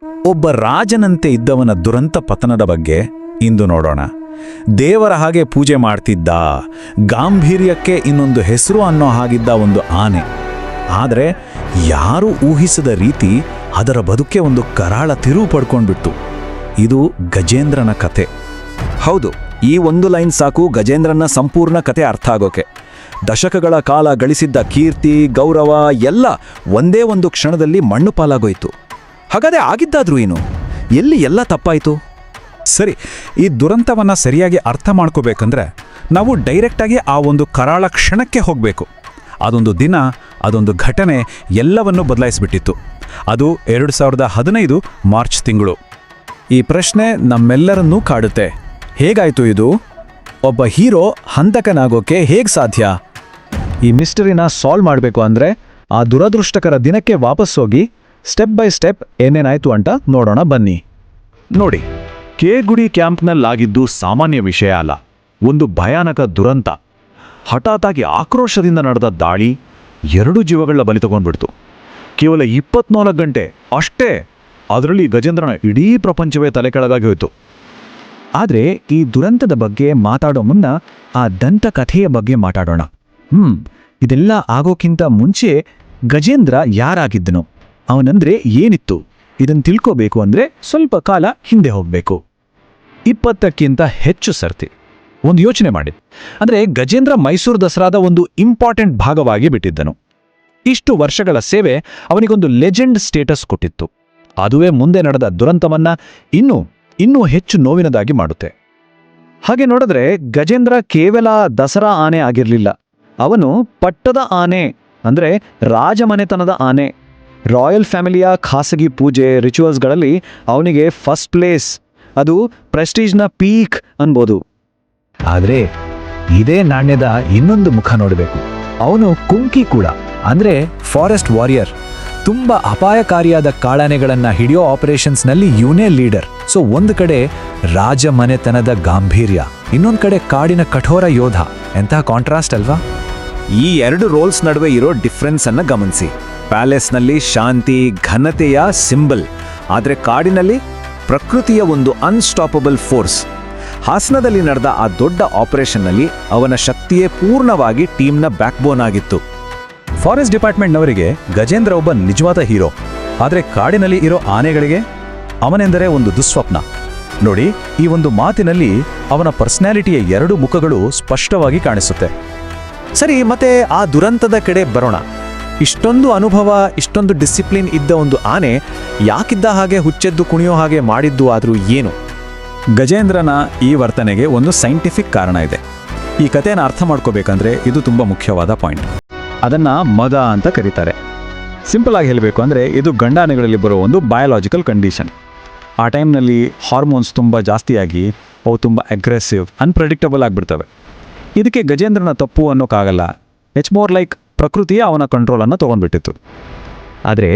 ಒಬ್ಬ ರಾಜನಂತೆ ಇದ್ದವನ ದುರಂತ ಪತನದ ಬಗ್ಗೆ ಇಂದು ನೋಡೋಣ. ದೇವರ ಹಾಗೆ ಪೂಜೆ ಮಾಡ್ತಿದ್ದ, ಗಾಂಭೀರ್ಯಕ್ಕೆ ಇನ್ನೊಂದು ಹೆಸರು ಅನ್ನೋ ಹಾಗಿದ್ದ ಒಂದು ಆನೆ. ಆದರೆ ಯಾರೂ ಊಹಿಸದ ರೀತಿ ಅದರ ಬದುಕೆ ಒಂದು ಕರಾಳ ತಿರುವು ಪಡ್ಕೊಂಡ್ಬಿಡ್ತು. ಇದು ಗಜೇಂದ್ರನ ಕತೆ. ಹೌದು, ಈ ಒಂದು ಲೈನ್ ಸಾಕು ಗಜೇಂದ್ರನ ಸಂಪೂರ್ಣ ಕತೆ ಅರ್ಥ ಆಗೋಕೆ. ದಶಕಗಳ ಕಾಲ ಗಳಿಸಿದ್ದ ಕೀರ್ತಿ, ಗೌರವ ಎಲ್ಲ ಒಂದೇ ಒಂದು ಕ್ಷಣದಲ್ಲಿ ಮಣ್ಣು ಪಾಲಾಗೋಯ್ತು. ಹಾಗಾದ್ರೆ ಆಗಿದ್ದಾದ್ರೂ ಏನು? ಎಲ್ಲಿ ಎಲ್ಲ ತಪ್ಪಾಯಿತು? ಸರಿ, ಈ ದುರಂತವನ್ನು ಸರಿಯಾಗಿ ಅರ್ಥ ಮಾಡ್ಕೋಬೇಕಂದ್ರೆ ನಾವು ಡೈರೆಕ್ಟಾಗಿ ಆ ಒಂದು ಕರಾಳ ಕ್ಷಣಕ್ಕೆ ಹೋಗಬೇಕು. ಅದೊಂದು ದಿನ, ಅದೊಂದು ಘಟನೆ ಎಲ್ಲವನ್ನೂ ಬದಲಾಯಿಸಿಬಿಟ್ಟಿತ್ತು. ಅದು 2015 ಮಾರ್ಚ್ ತಿಂಗಳು. ಈ ಪ್ರಶ್ನೆ ನಮ್ಮೆಲ್ಲರನ್ನೂ ಕಾಡುತ್ತೆ. ಹೇಗಾಯ್ತು ಇದು? ಒಬ್ಬ ಹೀರೋ ಹಂತಕನಾಗೋಕೆ ಹೇಗೆ ಸಾಧ್ಯ? ಈ ಮಿಸ್ಟರಿನ ಸಾಲ್ವ್ ಮಾಡಬೇಕು ಅಂದರೆ ಆ ದುರದೃಷ್ಟಕರ ದಿನಕ್ಕೆ ವಾಪಸ್ ಹೋಗಿ ಸ್ಟೆಪ್ ಬೈ ಸ್ಟೆಪ್ ಏನೇನಾಯ್ತು ಅಂತ ನೋಡೋಣ ಬನ್ನಿ. ನೋಡಿ, ಕೇಗುಡಿ ಕ್ಯಾಂಪ್ನಲ್ಲಾಗಿದ್ದು ಸಾಮಾನ್ಯ ವಿಷಯ ಅಲ್ಲ, ಒಂದು ಭಯಾನಕ ದುರಂತ. ಹಠಾತ್ತಾಗಿ ಆಕ್ರೋಶದಿಂದ ನಡೆದ ದಾಳಿ 2 ಜೀವಗಳ ಬಲಿ ತಗೊಂಡ್ಬಿಡ್ತು. ಕೇವಲ 24 ಗಂಟೆ ಅಷ್ಟೇ, ಅದರಲ್ಲಿ ಗಜೇಂದ್ರನ ಇಡೀ ಪ್ರಪಂಚವೇ ತಲೆ ಕೆಳಗಾಗಿ ಹೋಯಿತು. ಆದರೆ ಈ ದುರಂತದ ಬಗ್ಗೆ ಮಾತಾಡೋ ಮುನ್ನ ಆ ದಂತಕಥೆಯ ಬಗ್ಗೆ ಮಾತಾಡೋಣ. ಇದೆಲ್ಲ ಆಗೋಕ್ಕಿಂತ ಮುಂಚೆ ಗಜೇಂದ್ರ ಯಾರಾಗಿದ್ದನು, ಅವನಂದ್ರೆ ಏನಿತ್ತು, ಇದನ್ನು ತಿಳ್ಕೋಬೇಕು ಅಂದರೆ ಸ್ವಲ್ಪ ಕಾಲ ಹಿಂದೆ ಹೋಗಬೇಕು. 20ಕ್ಕಿಂತ ಹೆಚ್ಚು ಸರ್ತಿ. ಒಂದು ಯೋಚನೆ ಮಾಡಿ, ಅಂದರೆ ಗಜೇಂದ್ರ ಮೈಸೂರು ದಸರಾದ ಒಂದು ಇಂಪಾರ್ಟೆಂಟ್ ಭಾಗವಾಗಿ ಬಿಟ್ಟಿದ್ದನು. ಇಷ್ಟು ವರ್ಷಗಳ ಸೇವೆ ಅವನಿಗೊಂದು ಲೆಜೆಂಡ್ ಸ್ಟೇಟಸ್ ಕೊಟ್ಟಿತ್ತು. ಅದುವೇ ಮುಂದೆ ನಡೆದ ದುರಂತವನ್ನ ಇನ್ನೂ ಹೆಚ್ಚು ನೋವಿನದಾಗಿ ಮಾಡುತ್ತೆ. ಹಾಗೆ ನೋಡಿದ್ರೆ ಗಜೇಂದ್ರ ಕೇವಲ ದಸರಾ ಆನೆ ಆಗಿರಲಿಲ್ಲ, ಅವನು ಪಟ್ಟದ ಆನೆ, ಅಂದರೆ ರಾಜಮನೆತನದ ಆನೆ. ರಾಯಲ್ ಫ್ಯಾಮಿಲಿಯ ಖಾಸಗಿ ಪೂಜೆ ರಿಚುವಲ್ಸ್ಗಳಲ್ಲಿ ಅವನಿಗೆ ಫಸ್ಟ್ ಪ್ಲೇಸ್, ಅದು ಪ್ರೆಸ್ಟೀಜ್ನ ಪೀಕ್ ಅನ್ಬೋದು. ಆದರೆ ಇದೇ ನಾಣ್ಯದ ಇನ್ನೊಂದು ಮುಖ ನೋಡಬೇಕು. ಅವನು ಕುಂಕಿ ಕೂಡ, ಅಂದರೆ ಫಾರೆಸ್ಟ್ ವಾರಿಯರ್. ತುಂಬ ಅಪಾಯಕಾರಿಯಾದ ಕಾಳಾನೆಗಳನ್ನು ಹಿಡಿಯೋ ಆಪರೇಷನ್ಸ್ನಲ್ಲಿ ಇವನೇ ಲೀಡರ್. ಸೊ ಒಂದು ಕಡೆ ರಾಜಮನೆತನದ ಗಾಂಭೀರ್ಯ, ಇನ್ನೊಂದು ಕಡೆ ಕಾಡಿನ ಕಠೋರ ಯೋಧ. ಎಂಥ ಕಾಂಟ್ರಾಸ್ಟ್ ಅಲ್ವಾ? ಈ 2 ರೋಲ್ಸ್ ನಡುವೆ ಇರೋ ಡಿಫ್ರೆನ್ಸ್ ಅನ್ನ ಗಮನಿಸಿ. ಪ್ಯಾಲೇಸ್ನಲ್ಲಿ ಶಾಂತಿ, ಘನತೆಯ ಸಿಂಬಲ್, ಆದರೆ ಕಾಡಿನಲ್ಲಿ ಪ್ರಕೃತಿಯ ಒಂದು ಅನ್ಸ್ಟಾಪಬಲ್ ಫೋರ್ಸ್. ಹಾಸನದಲ್ಲಿ ನಡೆದ ಆ ದೊಡ್ಡ ಆಪರೇಷನ್ನಲ್ಲಿ ಅವನ ಶಕ್ತಿಯೇ ಪೂರ್ಣವಾಗಿ ಟೀಮ್ನ ಬ್ಯಾಕ್ಬೋನ್ ಆಗಿತ್ತು. ಫಾರೆಸ್ಟ್ ಡಿಪಾರ್ಟ್ಮೆಂಟ್ನವರಿಗೆ ಗಜೇಂದ್ರ ಒಬ್ಬ ನಿಜವಾದ ಹೀರೋ. ಆದರೆ ಕಾಡಿನಲ್ಲಿ ಇರೋ ಆನೆಗಳಿಗೆ ಅವನೆಂದರೆ ಒಂದು ದುಸ್ವಪ್ನ. ನೋಡಿ, ಈ ಒಂದು ಮಾತಿನಲ್ಲಿ ಅವನ ಪರ್ಸನಾಲಿಟಿಯ 2 ಮುಖಗಳು ಸ್ಪಷ್ಟವಾಗಿ ಕಾಣಿಸುತ್ತೆ. ಸರಿ, ಮತ್ತೆ ಆ ದುರಂತದ ಕಡೆ ಬರೋಣ. ಇಷ್ಟೊಂದು ಅನುಭವ, ಇಷ್ಟೊಂದು ಡಿಸಿಪ್ಲಿನ್ ಇದ್ದ ಒಂದು ಆನೆ ಯಾಕಿದ್ದ ಹಾಗೆ ಹುಚ್ಚೆದ್ದು ಕುಣಿಯೋ ಹಾಗೆ ಮಾಡಿದ್ದು ಆದರೂ ಏನು? ಗಜೇಂದ್ರನ ಈ ವರ್ತನೆಗೆ ಒಂದು ಸೈಂಟಿಫಿಕ್ ಕಾರಣ ಇದೆ. ಈ ಕಥೆಯನ್ನು ಅರ್ಥ ಮಾಡ್ಕೋಬೇಕಂದ್ರೆ ಇದು ತುಂಬ ಮುಖ್ಯವಾದ ಪಾಯಿಂಟ್. ಅದನ್ನು ಮದ ಅಂತ ಕರೀತಾರೆ. ಸಿಂಪಲ್ ಆಗಿ ಹೇಳಬೇಕು ಅಂದರೆ ಇದು ಗಂಡಾನೆಗಳಲ್ಲಿ ಬರೋ ಒಂದು ಬಯಾಲಜಿಕಲ್ ಕಂಡೀಷನ್. ಆ ಟೈಮ್ನಲ್ಲಿ ಹಾರ್ಮೋನ್ಸ್ ತುಂಬ ಜಾಸ್ತಿಯಾಗಿ ಅವು ತುಂಬ ಅಗ್ರೆಸಿವ್, ಅನ್ಪ್ರೆಡಿಕ್ಟಬಲ್ ಆಗಿಬಿಡ್ತವೆ. ಇದಕ್ಕೆ ಗಜೇಂದ್ರನ ತಪ್ಪು ಅನ್ನೋಕ್ಕಾಗಲ್ಲ. ಇಟ್ಸ್ ಮೋರ್ ಲೈಕ್ ಪ್ರಕೃತಿಯ ಅವನ ಕಂಟ್ರೋಲನ್ನು ತೊಗೊಂಡ್ಬಿಟ್ಟಿತ್ತು. ಆದರೆ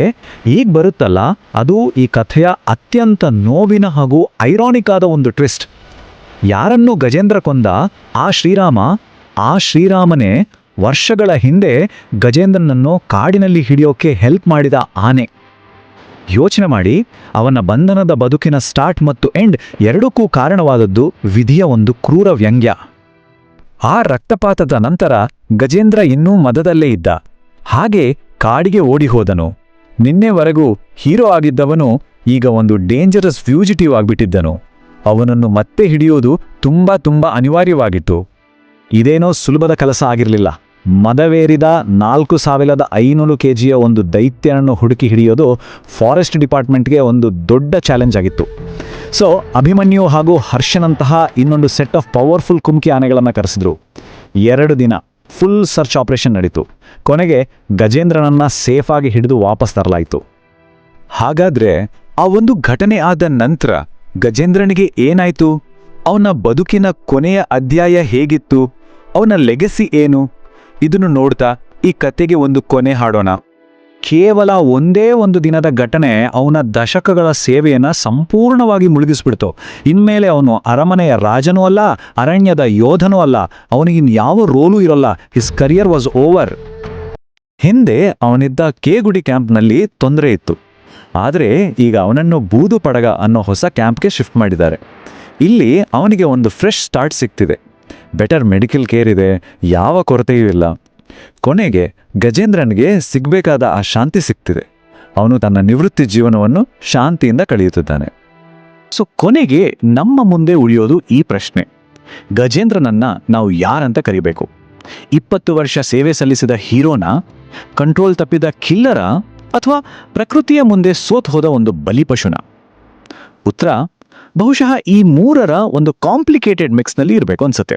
ಈಗ ಬರುತ್ತಲ್ಲ, ಅದು ಈ ಕಥೆಯ ಅತ್ಯಂತ ನೋವಿನ ಹಾಗೂ ಐರಾನಿಕ್ ಆದ ಒಂದು ಟ್ವಿಸ್ಟ್. ಯಾರನ್ನು ಗಜೇಂದ್ರ ಕೊಂದ ಆ ಶ್ರೀರಾಮನೇ ವರ್ಷಗಳ ಹಿಂದೆ ಗಜೇಂದ್ರನನ್ನು ಕಾಡಿನಲ್ಲಿ ಹಿಡಿಯೋಕೆ ಹೆಲ್ಪ್ ಮಾಡಿದ ಆನೆ. ಯೋಚನೆ ಮಾಡಿ, ಅವನ ಬಂಧನದ ಬದುಕಿನ ಸ್ಟಾರ್ಟ್ ಮತ್ತು ಎಂಡ್ ಎರಡಕ್ಕೂ ಕಾರಣವಾದದ್ದು ವಿಧಿಯ ಒಂದು ಕ್ರೂರ ವ್ಯಂಗ್ಯ. ಆ ರಕ್ತಪಾತದ ನಂತರ ಗಜೇಂದ್ರ ಇನ್ನೂ ಮದದಲ್ಲೇ ಇದ್ದ. ಹಾಗೆ ಕಾಡಿಗೆ ಓಡಿ ಹೋದನು. ನಿನ್ನೆವರೆಗೂ ಹೀರೋ ಆಗಿದ್ದವನು ಈಗ ಒಂದು ಡೇಂಜರಸ್ ಫ್ಯೂಜಿಟಿವ್ ಆಗಿಬಿಟ್ಟಿದ್ದನು. ಅವನನ್ನು ಮತ್ತೆ ಹಿಡಿಯೋದು ತುಂಬ ಅನಿವಾರ್ಯವಾಗಿತ್ತು. ಇದೇನೋ ಸುಲಭದ ಕೆಲಸ ಆಗಿರಲಿಲ್ಲ. ಮದವೇರಿದ 4500 kgಯ ಒಂದು ದೈತ್ಯನನ್ನು ಹುಡುಕಿ ಹಿಡಿಯೋದು ಫಾರೆಸ್ಟ್ ಡಿಪಾರ್ಟ್ಮೆಂಟ್ಗೆ ಒಂದು ದೊಡ್ಡ ಚಾಲೆಂಜ್ ಆಗಿತ್ತು. ಸೊ ಅಭಿಮನ್ಯು ಹಾಗೂ ಹರ್ಷನಂತಹ ಇನ್ನೊಂದು ಸೆಟ್ ಆಫ್ ಪವರ್ಫುಲ್ ಕುಮ್ಕಿ ಆನೆಗಳನ್ನು ಕರೆಸಿದ್ರು. 2 ದಿನ ಫುಲ್ ಸರ್ಚ್ ಆಪರೇಷನ್ ನಡೀತು. ಕೊನೆಗೆ ಗಜೇಂದ್ರನನ್ನ ಸೇಫಾಗಿ ಹಿಡಿದು ವಾಪಸ್ ತರಲಾಯಿತು. ಹಾಗಾದ್ರೆ ಆ ಒಂದು ಘಟನೆ ಆದ ನಂತರ ಗಜೇಂದ್ರನಿಗೆ ಏನಾಯ್ತು? ಅವನ ಬದುಕಿನ ಕೊನೆಯ ಅಧ್ಯಾಯ ಹೇಗಿತ್ತು? ಅವನ ಲೆಗಸಿ ಏನು? ಇದನ್ನು ನೋಡ್ತಾ ಈ ಕತೆಗೆ ಒಂದು ಕೊನೆ ಹಾಡೋಣ. ಕೇವಲ ಒಂದೇ ಒಂದು ದಿನದ ಘಟನೆ ಅವನ ದಶಕಗಳ ಸೇವೆಯನ್ನು ಸಂಪೂರ್ಣವಾಗಿ ಮುಳುಗಿಸ್ಬಿಡ್ತು. ಇನ್ಮೇಲೆ ಅವನು ಅರಮನೆಯ ರಾಜನೂ ಅಲ್ಲ, ಅರಣ್ಯದ ಯೋಧನೂ ಅಲ್ಲ, ಅವನಿಗಿನ್ಯಾವ ರೋಲೂ ಇರೋಲ್ಲ. His career was over. ಹಿಂದೆ ಅವನಿದ್ದ ಕೇಗುಡಿ ಕ್ಯಾಂಪ್ನಲ್ಲಿ ತೊಂದರೆ ಇತ್ತು. ಆದರೆ ಈಗ ಅವನನ್ನು ಬೂದು ಪಡಗ ಅನ್ನೋ ಹೊಸ ಕ್ಯಾಂಪ್ಗೆ ಶಿಫ್ಟ್ ಮಾಡಿದ್ದಾರೆ. ಇಲ್ಲಿ ಅವನಿಗೆ ಒಂದು ಫ್ರೆಶ್ ಸ್ಟಾರ್ಟ್ ಸಿಗ್ತಿದೆ, ಬೆಟರ್ ಮೆಡಿಕಲ್ ಕೇರ್ ಇದೆ, ಯಾವ ಕೊರತೆಯೂ ಇಲ್ಲ. ಕೊನೆಗೆ ಗಜೇಂದ್ರನ್ಗೆ ಸಿಗಬೇಕಾದ ಆ ಶಾಂತಿ ಸಿಗ್ತಿದೆ. ಅವನು ತನ್ನ ನಿವೃತ್ತಿ ಜೀವನವನ್ನು ಶಾಂತಿಯಿಂದ ಕಳೆಯುತ್ತಿದ್ದಾನೆ. ಸೊ ಕೊನೆಗೆ ನಮ್ಮ ಮುಂದೆ ಉಳಿಯೋದು ಈ ಪ್ರಶ್ನೆ: ಗಜೇಂದ್ರನನ್ನ ನಾವು ಯಾರಂತ ಕರಿಬೇಕು? 20 ವರ್ಷ ಸೇವೆ ಸಲ್ಲಿಸಿದ ಹೀರೋನ, ಕಂಟ್ರೋಲ್ ತಪ್ಪಿದ ಕಿಲ್ಲರ, ಅಥವಾ ಪ್ರಕೃತಿಯ ಮುಂದೆ ಸೋತ್ ಹೋದ ಒಂದು ಬಲಿಪಶುನ? ಉತ್ತರ ಬಹುಶಃ ಈ ಮೂರರ ಒಂದು ಕಾಂಪ್ಲಿಕೇಟೆಡ್ ಮಿಕ್ಸ್ನಲ್ಲಿ ಇರಬೇಕು ಅನ್ಸುತ್ತೆ.